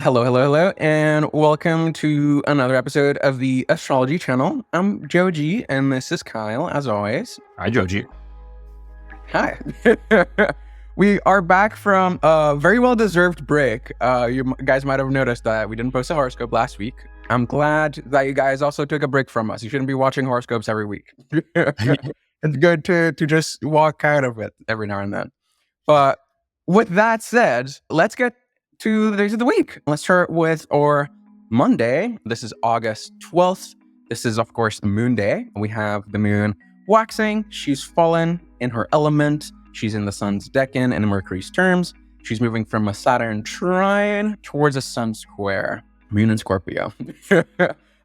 Hello, hello, hello, and welcome to another episode of the Astrology Channel. I'm Joji, and this is Kyle, as always. Hi, Joji. Hi. We are back from a very well-deserved break. You guys might have noticed that we didn't post a horoscope last week. I'm glad that you guys also took a break from us. You shouldn't be watching horoscopes every week. It's good to just walk out of it every now and then. But with that said, let's get to the days of the week. Let's start with our Monday. This is August 12th. This is, of course, the moon day. We have the moon waxing. She's fallen in her element. She's in the sun's decan and Mercury's terms. She's moving from a Saturn trine towards a sun square. Moon in Scorpio.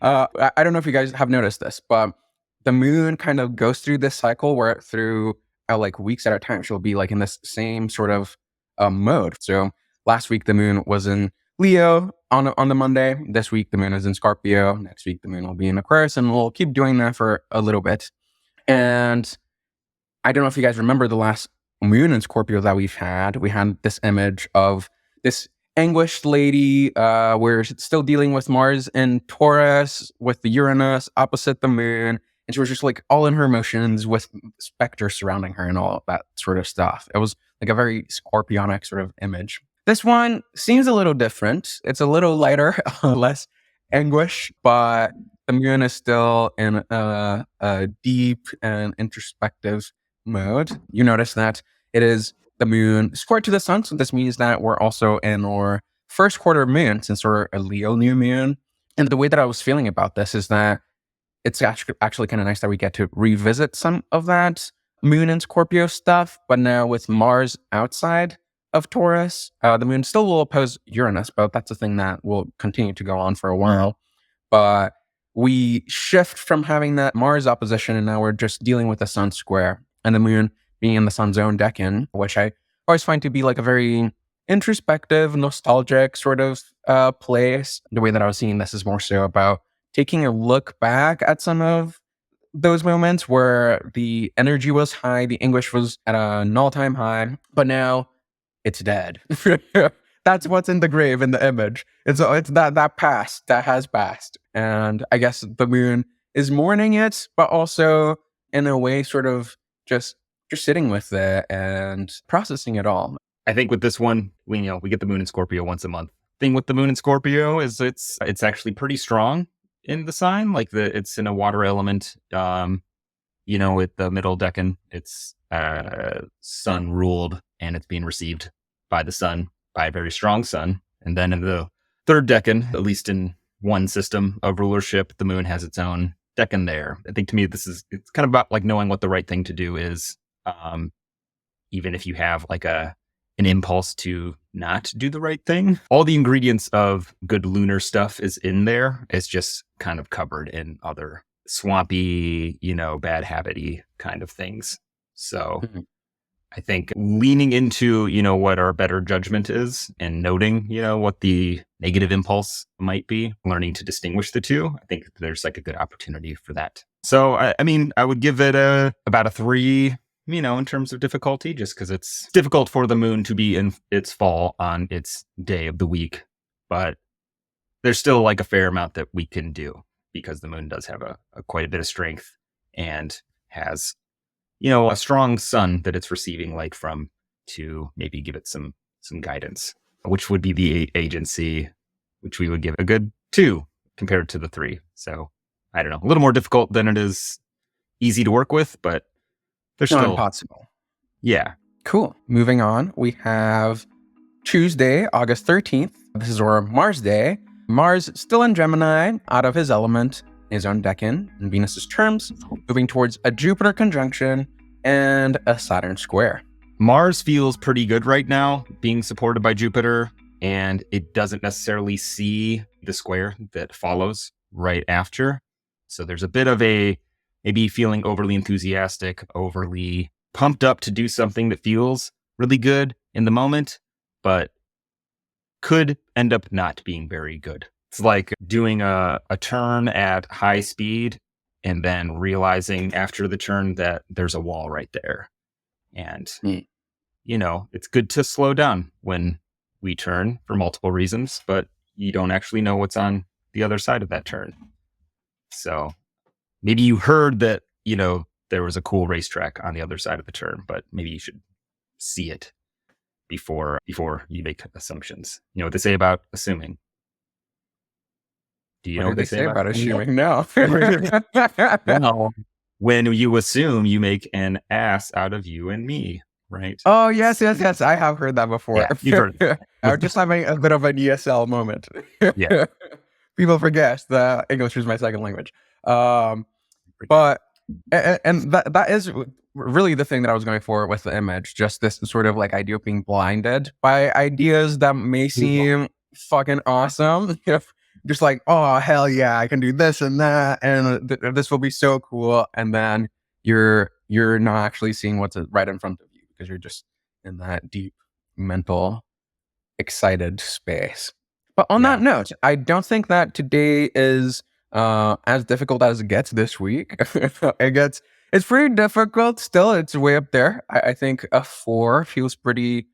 I don't know if you guys have noticed this, but the moon kind of goes through this cycle where through like weeks at a time, she'll be like in this same sort of mode. So last week, the moon was in Leo on the Monday. This week, the moon is in Scorpio. Next week, the moon will be in Aquarius, and we'll keep doing that for a little bit. And I don't know if you guys remember the last moon in Scorpio that we've had. We had this image of this anguished lady. We're still dealing with Mars and Taurus, with the Uranus opposite the moon. And she was just like all in her emotions with specter surrounding her and all of that sort of stuff. It was like a very scorpionic sort of image. This one seems a little different. It's a little lighter, less anguish, but the moon is still in a deep and introspective mode. You notice that it is the moon square to the sun. So this means that we're also in our first quarter moon, since we're a Leo new moon. And the way that I was feeling about this is that it's actually kind of nice that we get to revisit some of that moon and Scorpio stuff, but now with Mars outside of Taurus. The moon still will oppose Uranus, but that's a thing that will continue to go on for a while. But we shift from having that Mars opposition, and now we're just dealing with the sun square, and the moon being in the sun's own decan, which I always find to be like a very introspective, nostalgic sort of place. The way that I was seeing this is more so about taking a look back at some of those moments where the energy was high, the anguish was at an all-time high, but now it's dead. That's what's in the grave in the image. It's that past that has passed. And I guess the moon is mourning it, but also in a way sort of just sitting with it and processing it all. I think with this one, we get the moon in Scorpio once a month. Thing with the moon in Scorpio is it's actually pretty strong in the sign. Like it's in a water element. With the middle decan, it's sun ruled, and it's being received by the sun, by a very strong sun. And then in the third decan, at least in one system of rulership, the moon has its own decan there. I think to me, it's kind of about like knowing what the right thing to do is. Even if you have like an impulse to not do the right thing, all the ingredients of good lunar stuff is in there. It's just kind of covered in other swampy, bad habity kind of things. So I think leaning into, what our better judgment is and noting, what the negative impulse might be, learning to distinguish the two. I think there's like a good opportunity for that. So, I would give it about a 3, in terms of difficulty, just because it's difficult for the moon to be in its fall on its day of the week. But there's still like a fair amount that we can do, because the moon does have a quite a bit of strength and has, a strong sun that it's receiving light from to maybe give it some guidance, which would be the agency, which we would give a good 2 compared to the 3. So I don't know, a little more difficult than it is easy to work with, but there's Not still impossible. Yeah. Cool. Moving on, we have Tuesday, August 13th. This is our Mars day. Mars still in Gemini, out of his element, his own decan, in Venus's terms, moving towards a Jupiter conjunction and a Saturn square. Mars feels pretty good right now, being supported by Jupiter, and it doesn't necessarily see the square that follows right after. So there's a bit of a maybe feeling overly enthusiastic, overly pumped up to do something that feels really good in the moment, but could end up not being very good. It's like doing a turn at high speed and then realizing after the turn that there's a wall right there. And, it's good to slow down when we turn for multiple reasons, but you don't actually know what's on the other side of that turn. So maybe you heard that, there was a cool racetrack on the other side of the turn, but maybe you should see it before you make assumptions. You know what they say about assuming? Do you What know did what they they say say about about assuming? assuming? No. Well, when you assume, you make an ass out of you and me, right? Oh, yes, yes, yes. I have heard that before. Yeah, you've heard it. I was just having a bit of an ESL moment. Yeah. People forget that English is my second language. But and that is really the thing that I was going for with the image, just this sort of like idea of being blinded by ideas that may seem fucking awesome. Just like, oh hell yeah, I can do this and that, and this will be so cool. And then you're not actually seeing what's right in front of you because you're just in that deep mental excited space. But on that note, I don't think that today is as difficult as it gets this week. It's pretty difficult still. It's way up there. I think a 4 feels pretty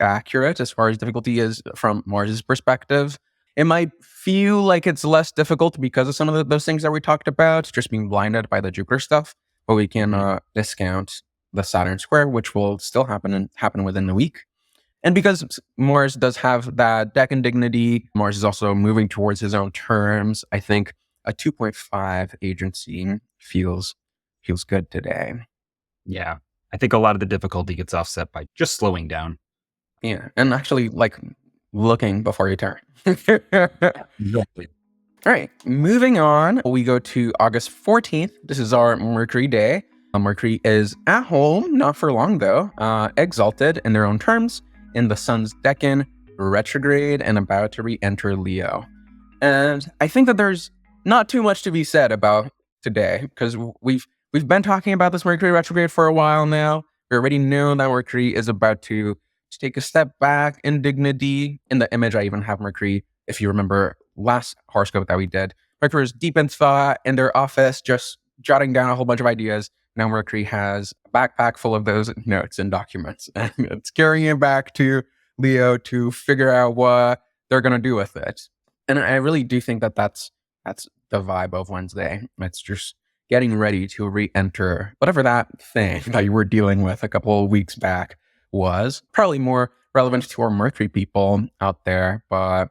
accurate as far as difficulty is from Mars's perspective. It might feel like it's less difficult because of some of those things that we talked about, just being blinded by the Jupiter stuff. But we can discount the Saturn square, which will still happen within the week. And because Mars does have that decan dignity, Mars is also moving towards his own terms. I think a 2.5 agency feels good today. Yeah. I think a lot of the difficulty gets offset by just slowing down. Yeah. And actually, like, looking before you turn. Exactly. All right. Moving on, we go to August 14th. This is our Mercury day. Mercury is at home, not for long though, exalted in their own terms in the sun's decan, retrograde, and about to re-enter Leo. And I think that there's not too much to be said about today because we've been talking about this Mercury retrograde for a while now. We already know that Mercury is about to take a step back in dignity. In the image, I even have Mercury, if you remember last horoscope that we did. Mercury is deep in thought in their office, just jotting down a whole bunch of ideas. Now Mercury has a backpack full of those notes and documents, and it's carrying it back to Leo to figure out what they're going to do with it. And I really do think that that's the vibe of Wednesday. It's just getting ready to re-enter whatever that thing that you were dealing with a couple of weeks back was. Probably more relevant to our Mercury people out there, but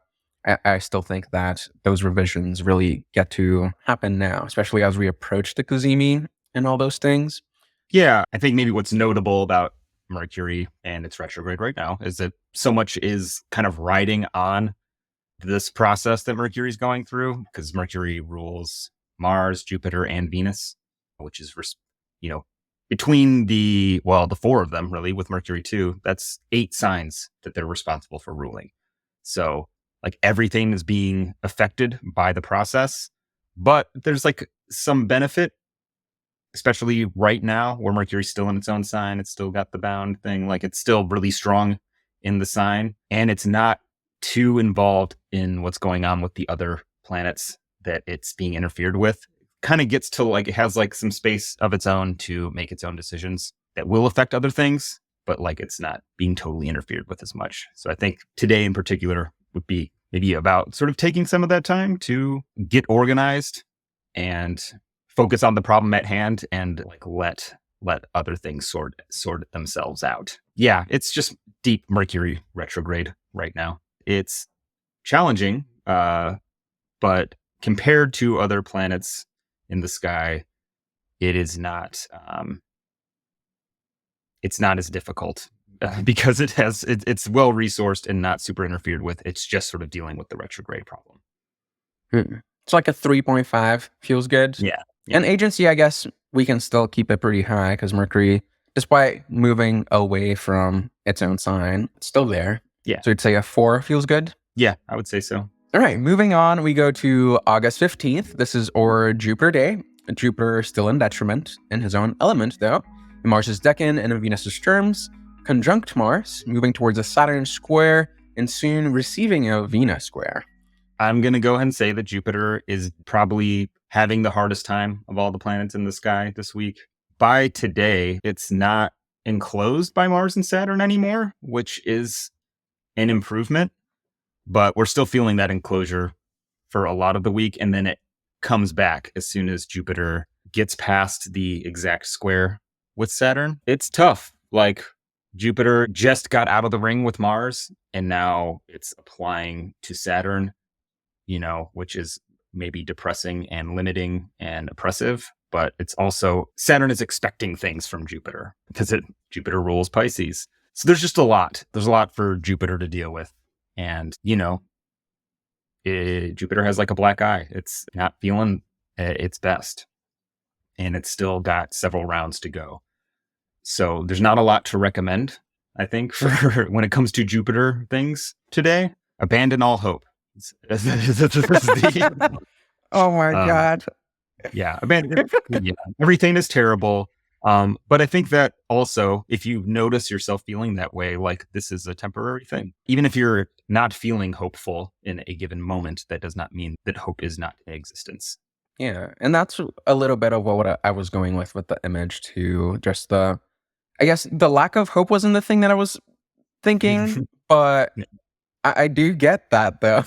I still think that those revisions really get to happen now, especially as we approach the Cazimi and all those things. Yeah, I think maybe what's notable about Mercury and its retrograde right now is that so much is kind of riding on this process that Mercury's going through, because Mercury rules Mars, Jupiter, and Venus, which is, between the 4 of them, really, with Mercury too, that's 8 signs that they're responsible for ruling. So like everything is being affected by the process, but there's like some benefit, especially right now where Mercury's still in its own sign. It's still got the bound thing. Like it's still really strong in the sign, and it's not too involved in what's going on with the other planets that it's being interfered with. Kind of gets to like, it has like some space of its own to make its own decisions that will affect other things, but like it's not being totally interfered with as much. So I think today in particular would be maybe about sort of taking some of that time to get organized and focus on the problem at hand and like let other things sort themselves out. Yeah, it's just deep Mercury retrograde right now. It's challenging, but compared to other planets in the sky, it is not. It's not as difficult because it's well resourced and not super interfered with. It's just sort of dealing with the retrograde problem. It's like a 3.5 feels good. Yeah. And agency, I guess we can still keep it pretty high because Mercury, despite moving away from its own sign, it's still there. Yeah. So you'd say a 4 feels good? Yeah, I would say so. All right, moving on, we go to August 15th. This is our Jupiter day. Jupiter still in detriment in his own element, though. In Mars's decan and in Venus's terms, conjunct Mars, moving towards a Saturn square and soon receiving a Venus square. I'm going to go ahead and say that Jupiter is probably having the hardest time of all the planets in the sky this week. By today, it's not enclosed by Mars and Saturn anymore, which is an improvement. but we're still feeling that enclosure for a lot of the week. And then it comes back as soon as Jupiter gets past the exact square with Saturn. It's tough. Like Jupiter just got out of the ring with Mars and now it's applying to Saturn, which is maybe depressing and limiting and oppressive. But it's also Saturn is expecting things from Jupiter because Jupiter rules Pisces. So there's just a lot. There's a lot for Jupiter to deal with. And, Jupiter has like a black eye. It's not feeling its best. And it's still got several rounds to go. So there's not a lot to recommend, I think, for when it comes to Jupiter things today. Abandon all hope. Oh my God. Yeah, everything is terrible. But I think that also, if you notice yourself feeling that way, like this is a temporary thing. Even if you're not feeling hopeful in a given moment, that does not mean that hope is not in existence. Yeah, and that's a little bit of what I was going with the image too. Just I guess the lack of hope wasn't the thing that I was thinking, but I do get that though,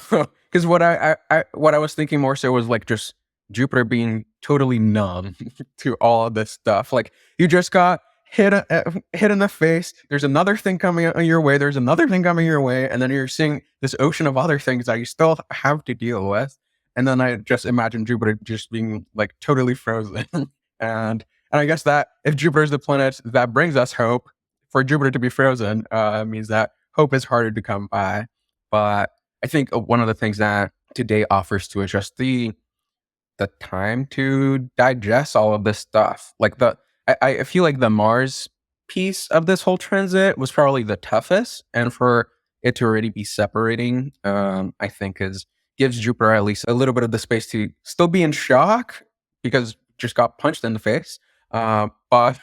because what I was thinking more so was like just Jupiter being totally numb to all of this stuff. Like you just got hit in the face. There's another thing coming your way. There's another thing coming your way, and then you're seeing this ocean of other things that you still have to deal with. And then I just imagine Jupiter just being like totally frozen. and I guess that if Jupiter is the planet that brings us hope, for Jupiter to be frozen means that hope is harder to come by. But I think one of the things that today offers to us just the time to digest all of this stuff. Like I feel like the Mars piece of this whole transit was probably the toughest, and for it to already be separating, I think gives Jupiter at least a little bit of the space to still be in shock because just got punched in the face, but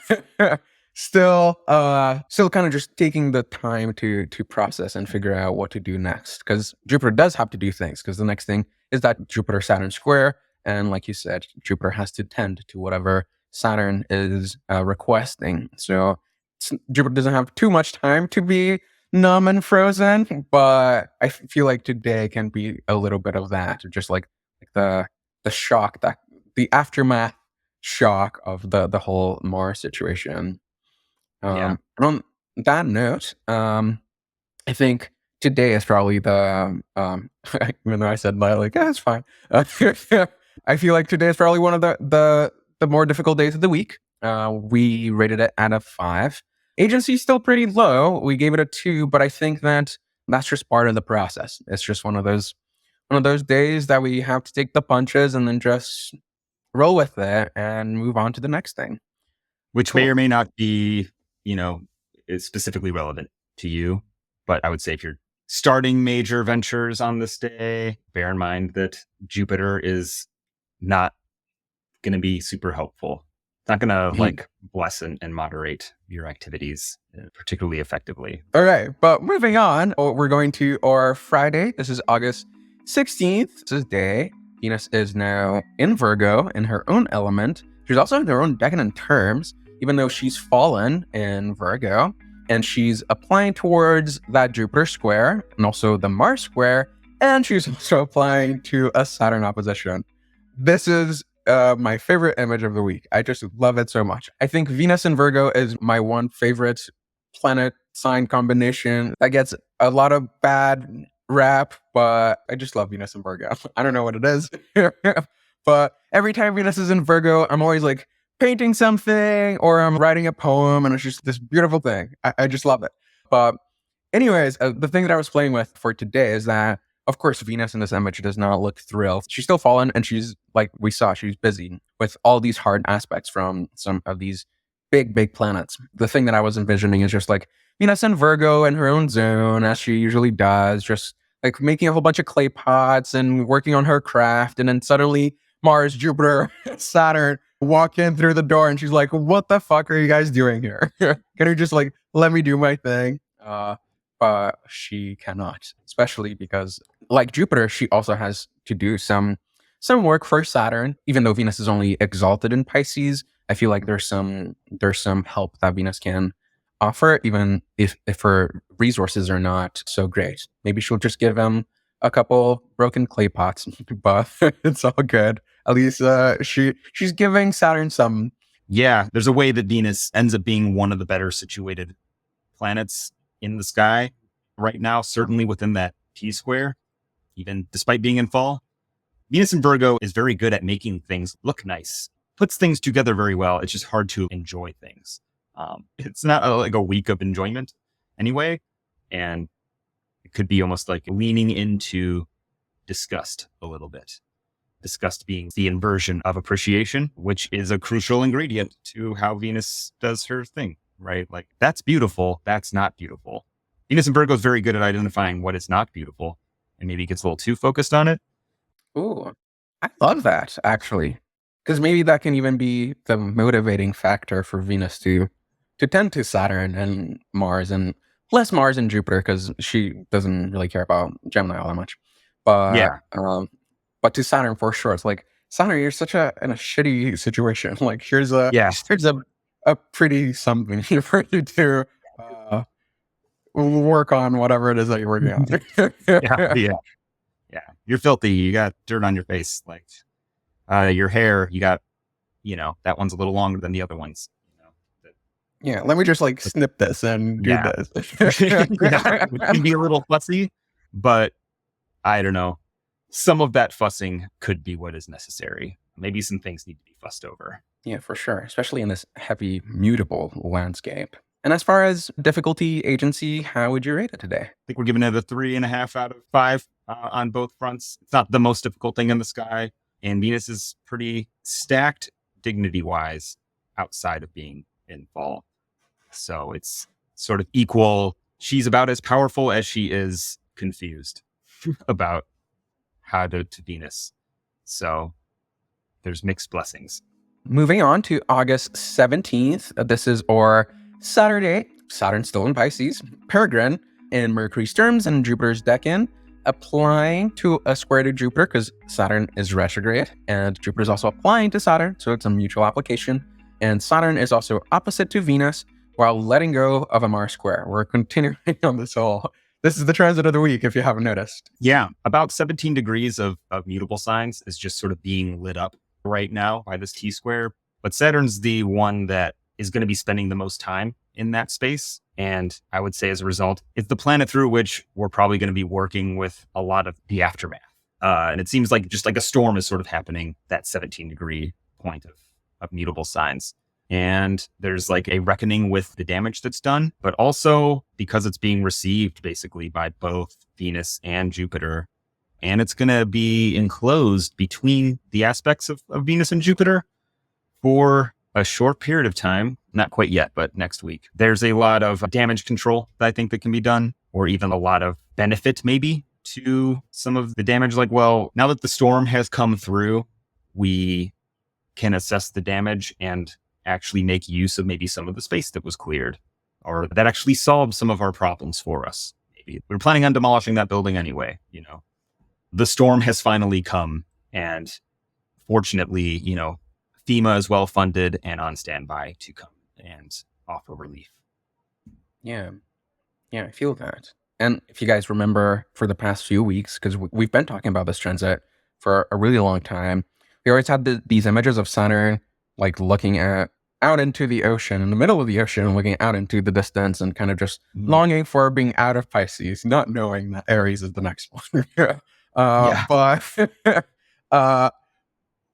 still kind of just taking the time to process and figure out what to do next. Because Jupiter does have to do things. Because the next thing is that Jupiter-Saturn square, and like you said, Jupiter has to tend to whatever Saturn is requesting. So Jupiter doesn't have too much time to be numb and frozen, but I feel like today can be a little bit of that, just like the shock, that the aftermath shock of the whole Mars situation. And on that note, I think today is probably the even though I said like, yeah, it's fine. I feel like today is probably one of the more difficult days of the week. We rated it out of 5. Agency is still pretty low. We gave it a 2, but I think that's just part of the process. It's just one of those days that we have to take the punches and then just roll with it and move on to the next thing. Which may or may not be, is specifically relevant to you. But I would say if you're starting major ventures on this day, bear in mind that Jupiter is not going to be super helpful. It's not going to bless and moderate your activities particularly effectively. All right, but moving on, we're going to our Friday. This is August 16th. This day, Venus is now in Virgo in her own element. She's also in her own decadent terms, even though she's fallen in Virgo. And she's applying towards that Jupiter square and also the Mars square. And she's also applying to a Saturn opposition. This is my favorite image of the week. I just love it so much. I think Venus in Virgo is my one favorite planet sign combination that gets a lot of bad rap, but I just love Venus in Virgo. I don't know what it is. But every time Venus is in Virgo, I'm always like painting something or I'm writing a poem, and it's just this beautiful thing. I just love it. But anyways, the thing that I was playing with for today is that, of course, Venus in this image does not look thrilled. She's still fallen, and she's, like we saw, she's busy with all these hard aspects from some of these big planets. The thing that I was envisioning is just like Venus in Virgo in her own zone, as she usually does, just like making a whole bunch of clay pots and working on her craft. And then suddenly Mars, Jupiter, Saturn walk in through the door, and she's like, what the fuck are you guys doing here? Can you just like let me do my thing? But she cannot, especially because, like Jupiter, she also has to do some work for Saturn. Even though Venus is only exalted in Pisces, I feel like there's some help that Venus can offer, even if her resources are not so great. Maybe she'll just give him a couple broken clay pots, but it's all good. At least she's giving Saturn some. Yeah, there's a way that Venus ends up being one of the better situated planets in the sky right now, certainly within that T square, even despite being in fall. Venus in Virgo is very good at making things look nice, puts things together very well. It's just hard to enjoy things. It's not like a week of enjoyment anyway. And it could be almost like leaning into disgust a little bit. Disgust being the inversion of appreciation, which is a crucial ingredient to how Venus does her thing, right? Like, that's beautiful. That's not beautiful. Venus in Virgo is very good at identifying what is not beautiful and maybe gets a little too focused on it. Ooh, I love that, actually. Because maybe that can even be the motivating factor for Venus to tend to Saturn and Mars, and less Mars and Jupiter, because she doesn't really care about Gemini all that much. But Yeah. But to Saturn for sure, it's like, Saturn, you're such in a shitty situation. Like, here's Yeah. a pretty something for you to work on whatever it is that you're working on. Yeah. You're filthy. You got dirt on your face. Like, your hair, you got, that one's a little longer than the other ones. Yeah, let me just like snip this and do this. It can be a little fussy, but I don't know. Some of that fussing could be what is necessary. Maybe some things need to be fussed over. Yeah, for sure, especially in this heavy, mutable landscape. And as far as difficulty, agency, how would you rate it today? I think we're giving it a 3.5 out of 5 on both fronts. It's not the most difficult thing in the sky, and Venus is pretty stacked dignity-wise outside of being in fall. So it's sort of equal. She's about as powerful as she is confused about how to Venus. So there's mixed blessings. Moving on to August 17th. This is our Saturday. Saturn still in Pisces. Peregrine in Mercury's terms and Jupiter's decan, applying to a square to Jupiter because Saturn is retrograde and Jupiter is also applying to Saturn. So it's a mutual application. And Saturn is also opposite to Venus while letting go of a Mars square. We're continuing on this whole. This is the transit of the week, if you haven't noticed. Yeah, about 17 degrees of mutable signs is just sort of being lit up right now by this T square. But Saturn's the one that is going to be spending the most time in that space. And I would say as a result, it's the planet through which we're probably going to be working with a lot of the aftermath. And it seems like just like a storm is sort of happening, that 17-degree point of mutable signs. And there's like a reckoning with the damage that's done, but also because it's being received basically by both Venus and Jupiter. And it's going to be enclosed between the aspects of Venus and Jupiter for a short period of time. Not quite yet, but next week. There's a lot of damage control that I think that can be done, or even a lot of benefit maybe to some of the damage. Like, well, now that the storm has come through, we can assess the damage and actually make use of maybe some of the space that was cleared, or that actually solved some of our problems for us. Maybe we were planning on demolishing that building anyway. The storm has finally come, and fortunately, FEMA is well funded and on standby to come and offer relief. Yeah, I feel that. And if you guys remember for the past few weeks, because we've been talking about this transit for a really long time, we always had these images of Saturn like looking out into the ocean, in the middle of the ocean, looking out into the distance and kind of just longing for being out of Pisces, not knowing that Aries is the next one.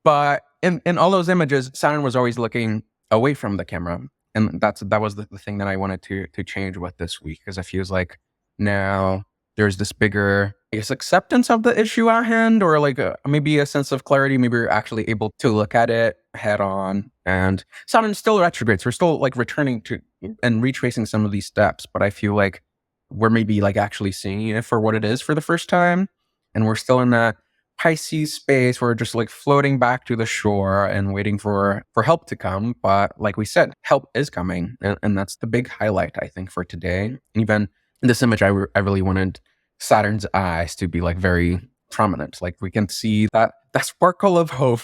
But in all those images, Saturn was always looking away from the camera. And that was the thing that I wanted to change with this week, because it feels like now there's this bigger, I guess, acceptance of the issue at hand, or like maybe a sense of clarity. Maybe we're actually able to look at it head on. And Saturn is still retrograde. So we're still like returning to and retracing some of these steps. But I feel like we're maybe like actually seeing it for what it is for the first time. And we're still in that Pisces space where we're just like floating back to the shore and waiting for help to come. But like we said, help is coming. And that's the big highlight, I think, for today. And even in this image, I really wanted Saturn's eyes to be like very prominent. Like we can see that sparkle of hope,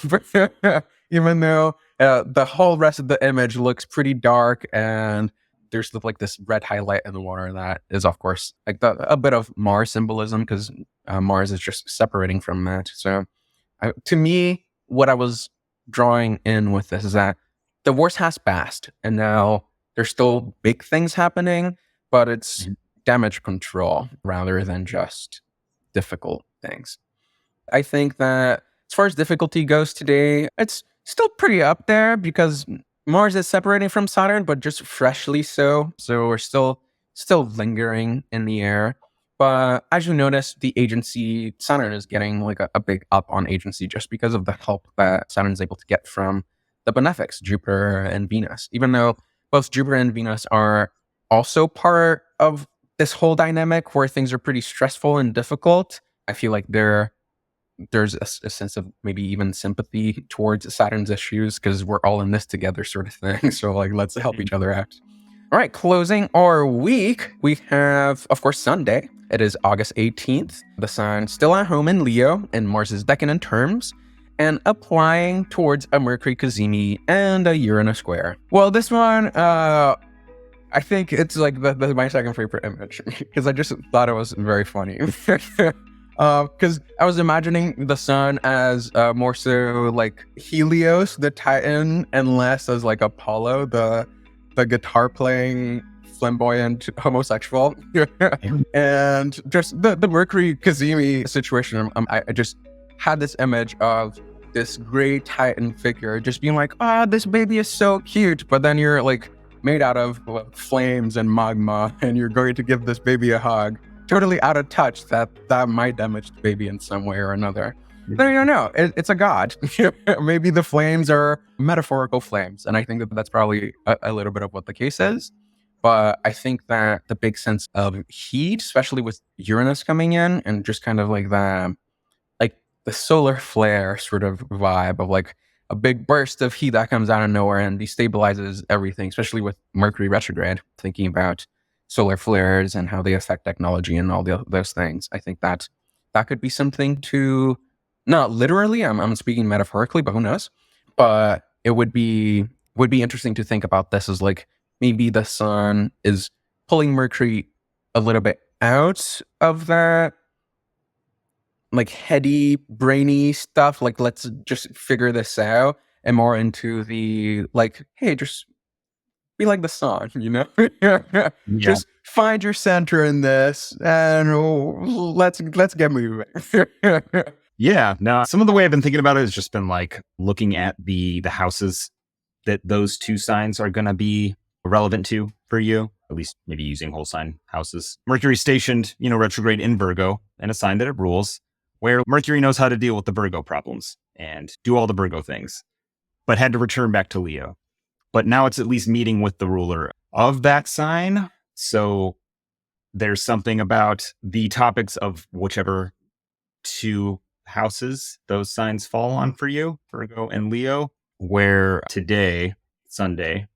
even though the whole rest of the image looks pretty dark and there's like this red highlight in the water that is, of course, like a bit of Mars symbolism, because Mars is just separating from that. So to me, what I was drawing in with this is that the worst has passed, and now there's still big things happening, but it's damage control rather than just difficult things. I think that as far as difficulty goes today, it's still pretty up there because Mars is separating from Saturn, but just freshly so. So we're still lingering in the air. But as you notice, the agency, Saturn is getting like a big up on agency just because of the help that Saturn is able to get from the benefics, Jupiter and Venus. Even though both Jupiter and Venus are also part of this whole dynamic where things are pretty stressful and difficult, I feel like there's a sense of maybe even sympathy towards Saturn's issues because we're all in this together sort of thing. So like, let's help each other out. All right, closing our week, we have, of course, Sunday. It is August 18th. The sun still at home in Leo, and Mars is decadent terms, and applying towards a Mercury Cazimi and a Uranus square. Well, this one, I think it's like my second favorite image because I just thought it was very funny. Because I was imagining the sun as more so like Helios, the Titan, and less as like Apollo, the guitar playing flamboyant homosexual. And just the Mercury Cazimi situation, I just had this image of this great Titan figure just being like, this baby is so cute, but then you're like made out of flames and magma, and you're going to give this baby a hug. Totally out of touch that might damage the baby in some way or another. No, you don't know. It's a god. Maybe the flames are metaphorical flames. And I think that's probably a little bit of what the case is. But I think that the big sense of heat, especially with Uranus coming in and just kind of like the solar flare sort of vibe of like a big burst of heat that comes out of nowhere and destabilizes everything, especially with Mercury retrograde, thinking about solar flares and how they affect technology and all those things. I think that could be something to, not literally, I'm speaking metaphorically, but who knows? But it would be interesting to think about this as like maybe the sun is pulling Mercury a little bit out of that like heady, brainy stuff, like let's just figure this out, and more into the like, hey, just be like the sun, you know? Just find your center in this and let's get moving. Yeah. Now, some of the way I've been thinking about it has just been like looking at the houses that those two signs are going to be relevant to for you, at least maybe using whole sign houses. Mercury stationed, retrograde in Virgo, and a sign that it rules, where Mercury knows how to deal with the Virgo problems and do all the Virgo things, but had to return back to Leo. But now it's at least meeting with the ruler of that sign. So there's something about the topics of whichever two houses those signs fall on for you, Virgo and Leo, where today, Sunday,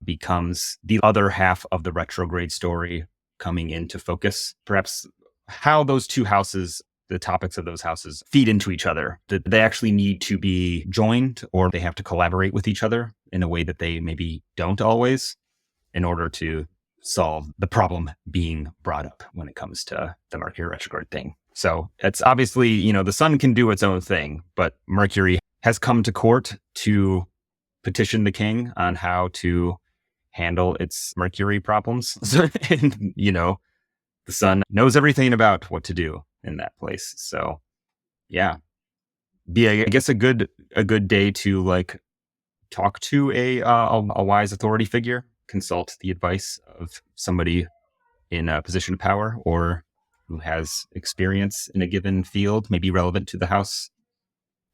becomes the other half of the retrograde story coming into focus. Perhaps how those two houses, the topics of those houses, feed into each other. That they actually need to be joined, or they have to collaborate with each other in a way that they maybe don't always, in order to solve the problem being brought up when it comes to the Mercury retrograde thing. So it's obviously, the sun can do its own thing, but Mercury has come to court to petition the king on how to handle its Mercury problems. And, the sun knows everything about what to do in that place. So yeah, I guess a good day to like talk to a wise authority figure, consult the advice of somebody in a position of power or who has experience in a given field, maybe relevant to the house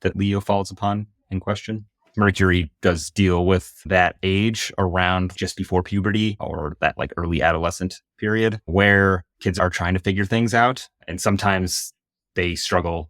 that Leo falls upon in question. Mercury does deal with that age around just before puberty, or that like early adolescent period where kids are trying to figure things out. And sometimes they struggle.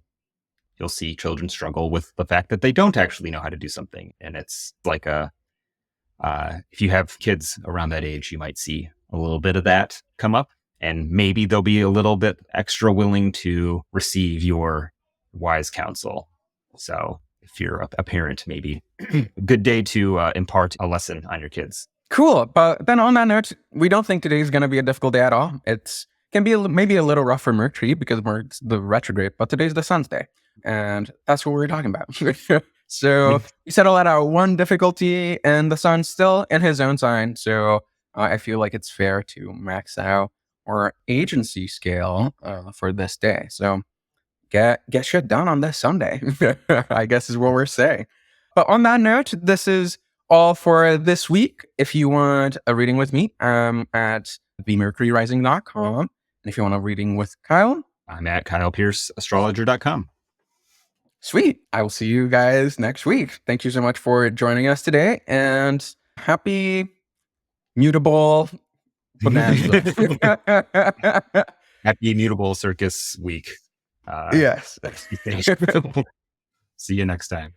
You'll see children struggle with the fact that they don't actually know how to do something. And it's like if you have kids around that age, you might see a little bit of that come up. And maybe they'll be a little bit extra willing to receive your wise counsel. So if you're a parent, maybe a good day to impart a lesson on your kids. Cool. But then on that note, we don't think today is going to be a difficult day at all. It's can be maybe a little rough for Mercury because it's the retrograde, but today's the sun's day. And that's what we're talking about. So we settle at our one difficulty, and the sun's still in his own sign. So I feel like it's fair to max out our agency scale for this day. So get shit done on this Sunday, I guess is what we're saying. But on that note, this is all for this week. If you want a reading with me, I'm at themercuryrising.com. And if you want a reading with Kyle, I'm at KylePierceAstrologer.com. Sweet. I will see you guys next week. Thank you so much for joining us today, and happy mutable bonanza. Happy Mutable Circus Week. Yes. See you next time.